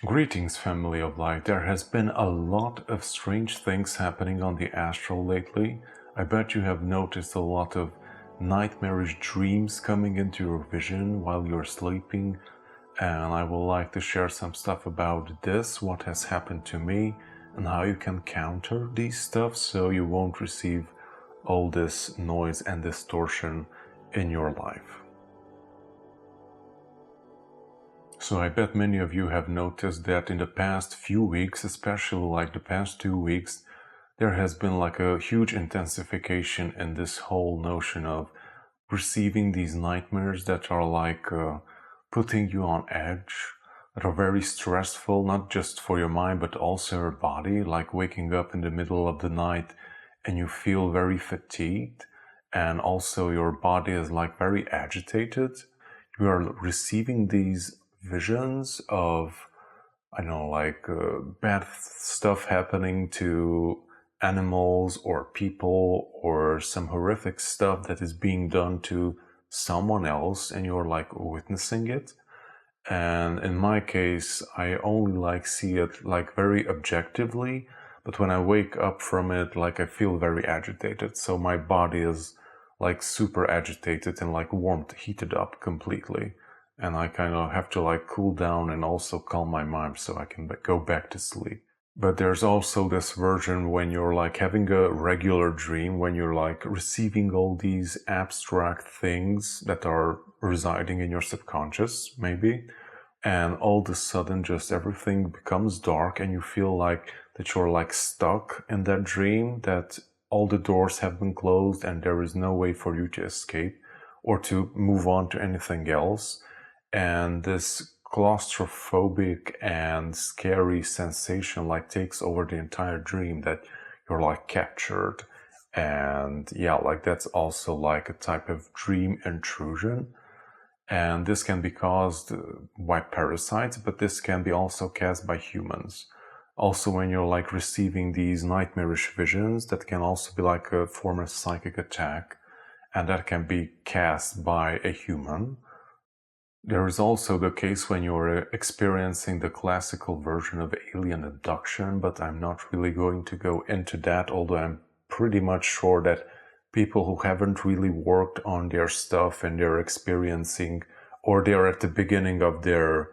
Greetings, family of light. There has been a lot of strange things happening on the astral lately. I bet you have noticed a lot of nightmarish dreams coming into your vision while you're sleeping, and I would like to share some stuff about this, what has happened to me, and how you can counter these stuff so you won't receive all this noise and distortion in your life. So I bet many of you have noticed that in the past few weeks, especially like the past 2 weeks, there has been like a huge intensification in this whole notion of receiving these nightmares that are like putting you on edge, that are very stressful, not just for your mind, but also your body, like waking up in the middle of the night and you feel very fatigued, and also your body is like very agitated. You are receiving these visions of, I don't know, like bad stuff happening to animals or people, or some horrific stuff that is being done to someone else and you're like witnessing it. And in my case, I only like see it like very objectively, but when I wake up from it, like I feel very agitated. So my body is like super agitated and like warmed, heated up completely. And I kind of have to like cool down and also calm my mind so I can go back to sleep. But there's also this version when you're like having a regular dream, when you're like receiving all these abstract things that are residing in your subconscious, maybe, and all of a sudden just everything becomes dark and you feel like that you're like stuck in that dream, that all the doors have been closed and there is no way for you to escape or to move on to anything else. And this claustrophobic and scary sensation like takes over the entire dream, that you're like captured. And yeah, like that's also like a type of dream intrusion. And this can be caused by parasites, but this can be also caused by humans. Also, when you're like receiving these nightmarish visions, that can also be like a form of psychic attack, and that can be cast by a human. There is also the case when you're experiencing the classical version of alien abduction, but I'm not really going to go into that, although I'm pretty much sure that people who haven't really worked on their stuff and they're experiencing, or they're at the beginning of their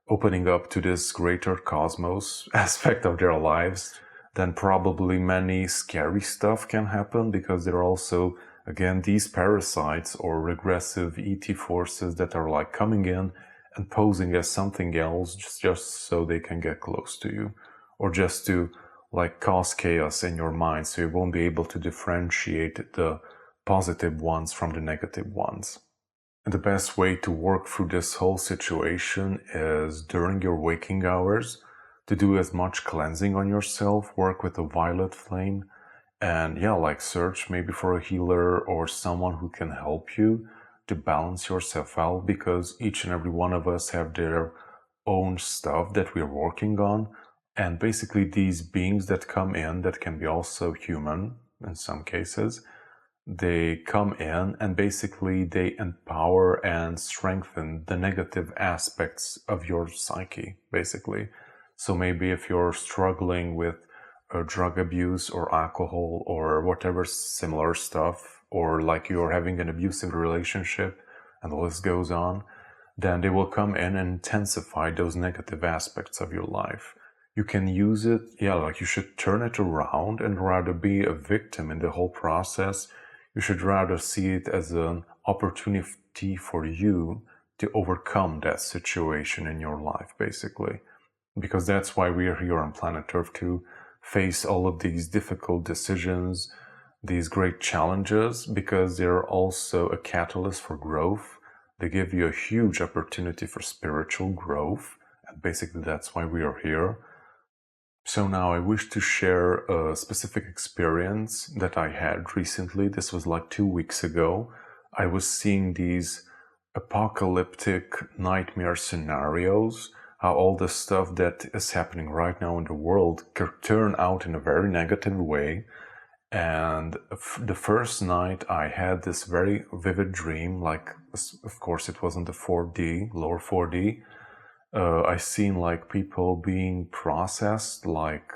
opening up to this greater cosmos aspect of their lives, then probably many scary stuff can happen, because there are also, again, these parasites or regressive E.T. forces that are like coming in and posing as something else just so they can get close to you, or just to like cause chaos in your mind so you won't be able to differentiate the positive ones from the negative ones. And the best way to work through this whole situation is during your waking hours to do as much cleansing on yourself, work with a violet flame, and yeah, like search maybe for a healer or someone who can help you to balance yourself out, because each and every one of us have their own stuff that we're working on. And basically these beings that come in, that can be also human in some cases, they come in and basically they empower and strengthen the negative aspects of your psyche, basically. So maybe if you're struggling with drug abuse or alcohol or whatever similar stuff, or like you're having an abusive relationship and the list goes on, then they will come in and intensify those negative aspects of your life. You can use it, yeah, like you should turn it around and rather be a victim in the whole process. You should rather see it as an opportunity for you to overcome that situation in your life, basically. Because that's why we are here on planet Earth, to face all of these difficult decisions, these great challenges, because they're also a catalyst for growth. They give you a huge opportunity for spiritual growth, and basically that's why we are here. So now I wish to share a specific experience that I had recently. This was like 2 weeks ago. I was seeing these apocalyptic nightmare scenarios, how all the stuff that is happening right now in the world could turn out in a very negative way. And the first night I had this very vivid dream, like, of course it wasn't the 4D, lower 4D, I seen like people being processed like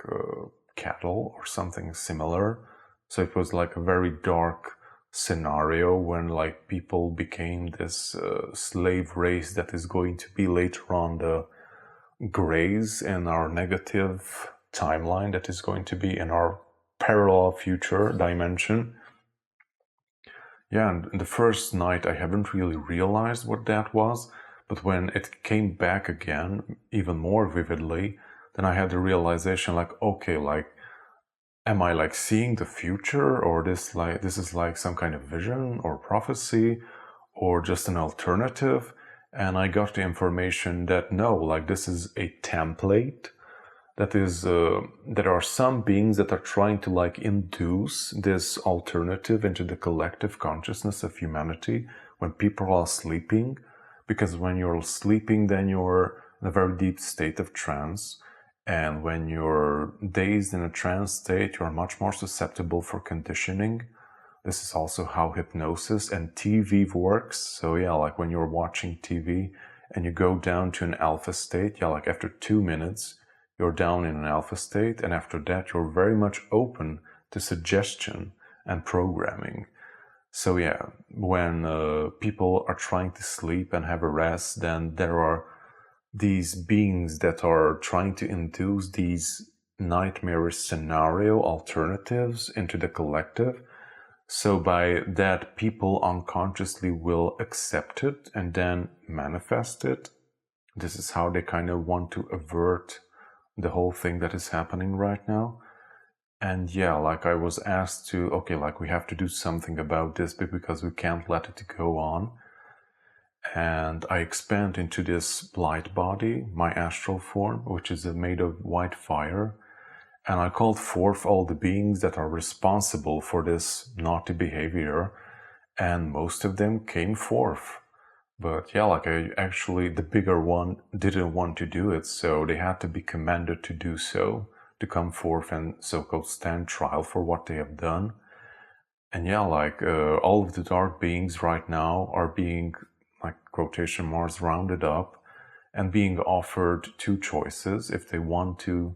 cattle or something similar. So it was like a very dark scenario when like people became this slave race that is going to be later on the grays in our negative timeline, that is going to be in our parallel future dimension. Yeah, and in the first night I haven't really realized what that was, but when it came back again, even more vividly, then I had the realization like, okay, like, am I like seeing the future, or this is like some kind of vision or prophecy or just an alternative? And I got the information that no, like this is a template. That is, there are some beings that are trying to like induce this alternative into the collective consciousness of humanity when people are sleeping, because when you're sleeping, then you're in a very deep state of trance, and when you're dazed in a trance state, you're much more susceptible for conditioning. This is also how hypnosis and TV works. So yeah, like when you're watching TV and you go down to an alpha state, yeah, like after 2 minutes, you're down in an alpha state, and after that you're very much open to suggestion and programming. So yeah, when people are trying to sleep and have a rest, then there are these beings that are trying to induce these nightmarish scenario alternatives into the collective. So by that, people unconsciously will accept it and then manifest it. This is how they kind of want to avert the whole thing that is happening right now. And yeah, like I was asked to, okay, like we have to do something about this because we can't let it go on. And I expand into this light body, my astral form, which is made of white fire. And I called forth all the beings that are responsible for this naughty behavior, and most of them came forth. But yeah, like the bigger one didn't want to do it, so they had to be commanded to do so, to come forth and so-called stand trial for what they have done. And yeah, like all of the dark beings right now are being, like quotation marks, rounded up and being offered two choices if they want to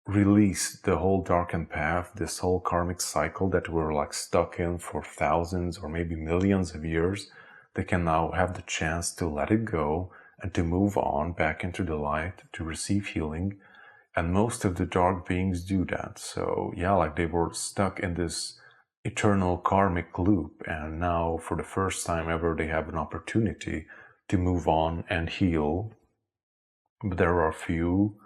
release the whole darkened path, this whole karmic cycle that we're like stuck in for thousands or maybe millions of years. They can now have the chance to let it go and to move on back into the light, to receive healing. And most of the dark beings do that. So yeah, like they were stuck in this eternal karmic loop, and now for the first time ever they have an opportunity to move on and heal. But there are few,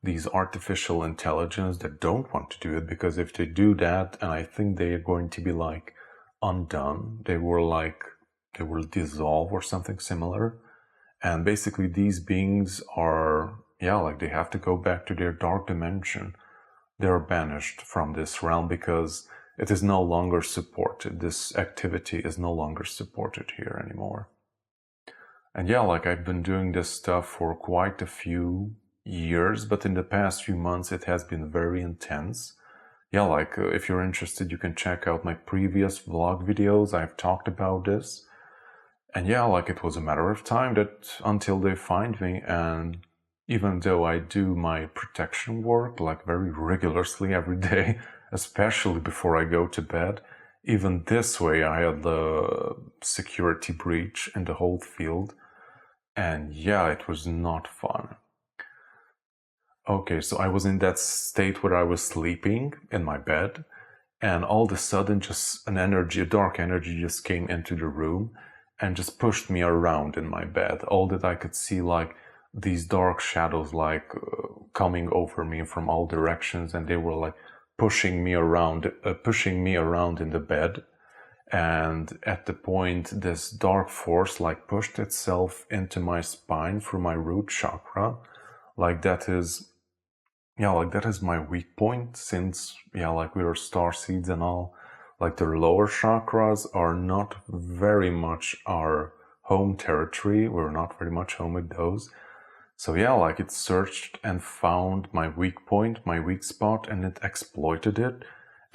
these artificial intelligence, that don't want to do it, because if they do that, and I think they are going to be like undone, they will dissolve or something similar. And basically these beings are, yeah, like they have to go back to their dark dimension. They're banished from this realm because it is no longer supported. This activity is no longer supported here anymore. And yeah, like I've been doing this stuff for quite a few years, but in the past few months it has been very intense. Yeah, like if you're interested, you can check out my previous vlog videos. I've talked about this. And yeah, like it was a matter of time that until they find me. And even though I do my protection work like very rigorously every day, especially before I go to bed, even this way I had the security breach in the whole field. And yeah, it was not fun. Okay, so I was in that state where I was sleeping in my bed, and all of a sudden just a dark energy just came into the room and just pushed me around in my bed. All that I could see, like these dark shadows like coming over me from all directions, and they were like pushing me around in the bed. And at the point, this dark force like pushed itself into my spine through my root chakra. Like that is my weak point, since like we are star seeds and all. Like the lower chakras are not very much our home territory. We're not very much home with those. So yeah, like it searched and found my weak point, my weak spot, and it exploited it.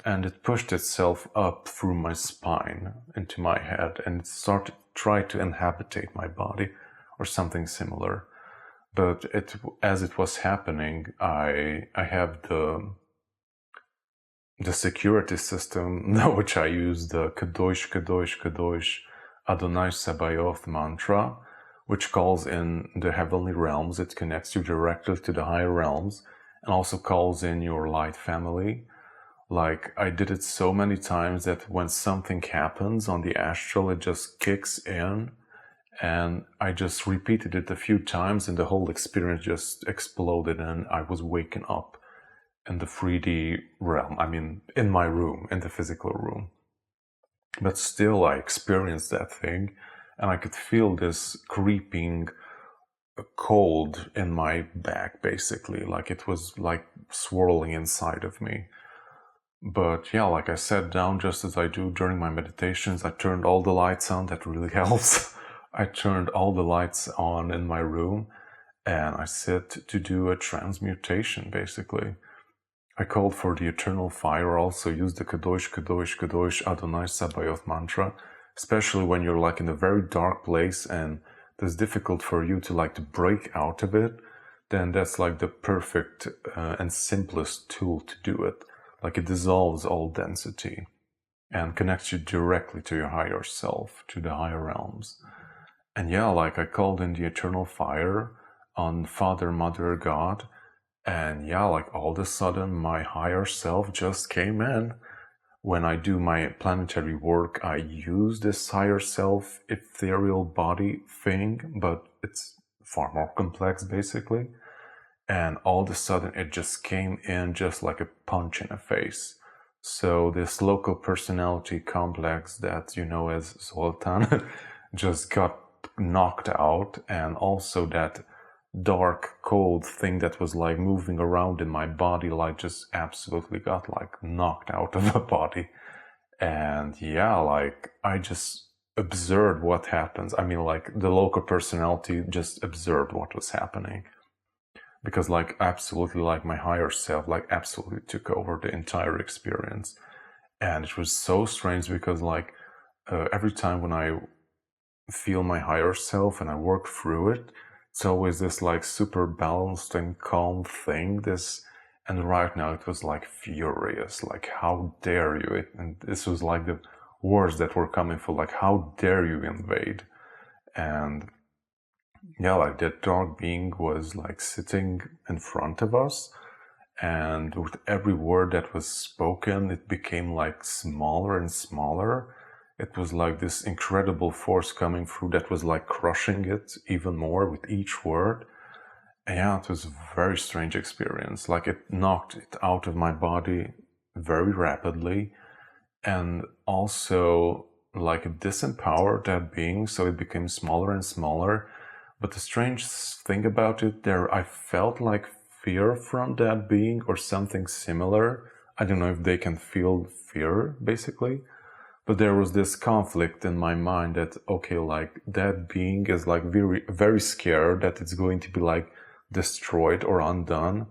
And it pushed itself up through my spine into my head, and it tried to inhabitate my body or something similar. But as it was happening, I have the security system, which I use, the Kadosh, Kadosh, Kadosh, Adonai Sabaoth mantra, which calls in the heavenly realms. It connects you directly to the higher realms and also calls in your light family. Like, I did it so many times that when something happens on the astral, it just kicks in, and I just repeated it a few times and the whole experience just exploded and I was waking up in the 3D realm. I mean, in my room, in the physical room. But still, I experienced that thing, and I could feel this creeping cold in my back, basically. Like, it was like swirling inside of me. But yeah, like, I sat down just as I do during my meditations. I turned all the lights on. That really helps. I turned all the lights on in my room, and I sit to do a transmutation, basically. I called for the eternal fire, also used the Kadosh, Kadosh, Kadosh, Adonai Sabaoth mantra, especially when you're like in a very dark place and it's difficult for you to like to break out of it, then that's like the perfect and simplest tool to do it. Like, it dissolves all density and connects you directly to your higher self, to the higher realms. And yeah, like, I called in the eternal fire on Father, Mother, God, and yeah, like, all of a sudden my higher self just came in. When I do my planetary work, I use this higher self ethereal body thing, but it's far more complex, basically. And all of a sudden it just came in just like a punch in the face. So this local personality complex that you know as Zoltan just got knocked out, and also that dark cold thing that was like moving around in my body, like, just absolutely got like knocked out of the body. And yeah, like, I just observed what happens. I mean, like, the local personality just observed what was happening, because like, absolutely, like, my higher self like absolutely took over the entire experience. And it was so strange because like every time when I feel my higher self and I work through it, it's always this like super balanced and calm thing. And right now it was like furious, like, how dare you? And this was like the words that were coming for, like, how dare you invade? And yeah, like, that dark being was like sitting in front of us, and with every word that was spoken, it became like smaller and smaller. It was like this incredible force coming through that was like crushing it even more with each word. And yeah, it was a very strange experience. Like, it knocked it out of my body very rapidly, and also like it disempowered that being, so it became smaller and smaller. But the strange thing about it, I felt like fear from that being or something similar. I don't know if they can feel fear, basically. But there was this conflict in my mind that, okay, like, that being is like very, very scared that it's going to be like destroyed or undone.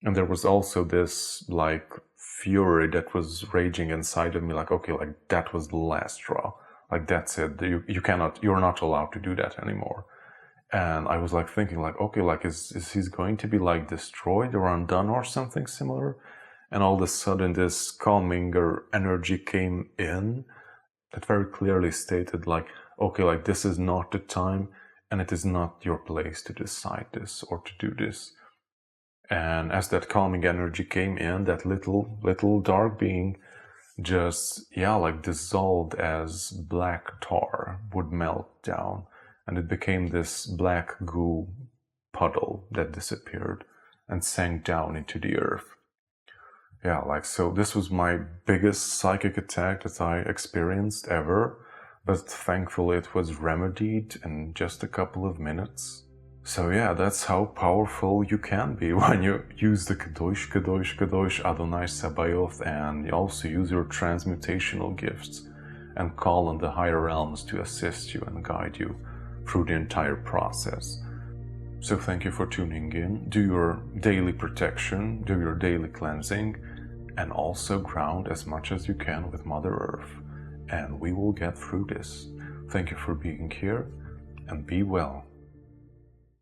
And there was also this like fury that was raging inside of me, like, okay, like, that was the last straw. Like, that's it. You're not allowed to do that anymore. And I was like thinking, like, okay, like, is he going to be like destroyed or undone or something similar? And all of a sudden this calming energy came in that very clearly stated, like, okay, like, this is not the time and it is not your place to decide this or to do this. And as that calming energy came in, that little dark being just, yeah, like, dissolved as black tar would melt down. And it became this black goo puddle that disappeared and sank down into the earth. Yeah, like, so this was my biggest psychic attack that I experienced ever, but thankfully it was remedied in just a couple of minutes. So yeah, that's how powerful you can be when you use the Kadosh, Kadosh, Kadosh, Adonai Sabaoth, and you also use your transmutational gifts and call on the higher realms to assist you and guide you through the entire process. So thank you for tuning in. Do your daily protection, do your daily cleansing, and also ground as much as you can with Mother Earth. And we will get through this. Thank you for being here, and be well.